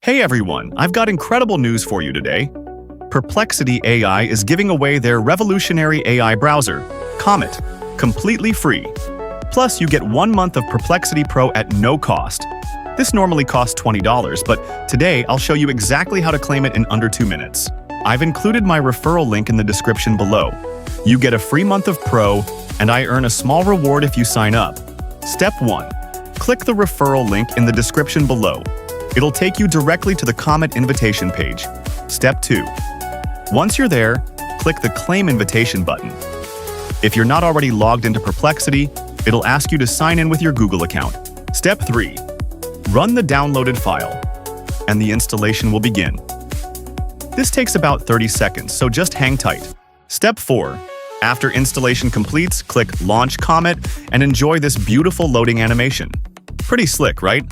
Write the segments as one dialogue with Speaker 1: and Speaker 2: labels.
Speaker 1: Hey everyone, I've got incredible news for you today. Perplexity AI is giving away their revolutionary AI browser, Comet, completely free. Plus, you get 1 month of Perplexity Pro at no cost. This normally costs $20, but today I'll show you exactly how to claim it in under 2 minutes. I've included my referral link in the description below. You get a free month of Pro, and I earn a small reward if you sign up. Step 1. Click the referral link in the description below. It'll take you directly to the Comet invitation page. Step 2. Once you're there, click the Claim Invitation button. If you're not already logged into Perplexity, it'll ask you to sign in with your Google account. Step 3. Run the downloaded file, and the installation will begin. This takes about 30 seconds, so just hang tight. Step 4. After installation completes, click Launch Comet and enjoy this beautiful loading animation. Pretty slick, right?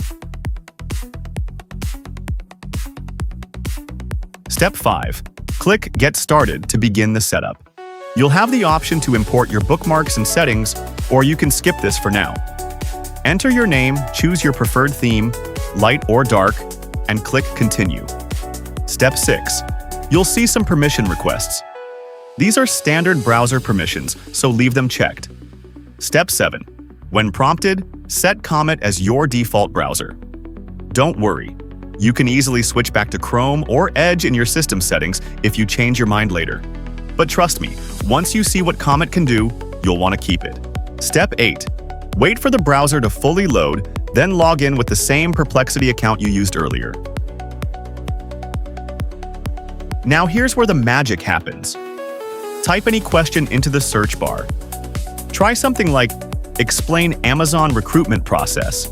Speaker 1: Step 5. Click Get Started to begin the setup. You'll have the option to import your bookmarks and settings, or you can skip this for now. Enter your name, choose your preferred theme, light or dark, and click Continue. Step 6. You'll see some permission requests. These are standard browser permissions, so leave them checked. Step 7. When prompted, set Comet as your default browser. Don't worry. You can easily switch back to Chrome or Edge in your system settings if you change your mind later. But trust me, once you see what Comet can do, you'll want to keep it. Step 8. Wait for the browser to fully load, then log in with the same Perplexity account you used earlier. Now here's where the magic happens. Type any question into the search bar. Try something like, "Explain Amazon recruitment process."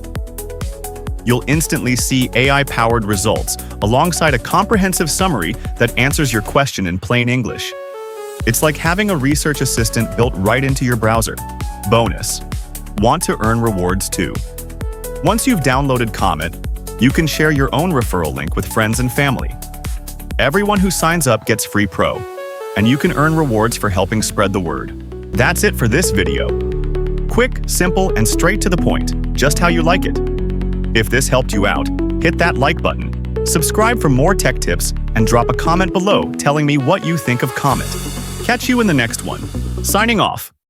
Speaker 1: You'll instantly see AI-powered results alongside a comprehensive summary that answers your question in plain English. It's like having a research assistant built right into your browser. Bonus. Want to earn rewards too? Once you've downloaded Comet, you can share your own referral link with friends and family. Everyone who signs up gets free Pro, and you can earn rewards for helping spread the word. That's it for this video. Quick, simple, and straight to the point, just how you like it. If this helped you out, hit that like button, subscribe for more tech tips, and drop a comment below telling me what you think of Comet. Catch you in the next one. Signing off.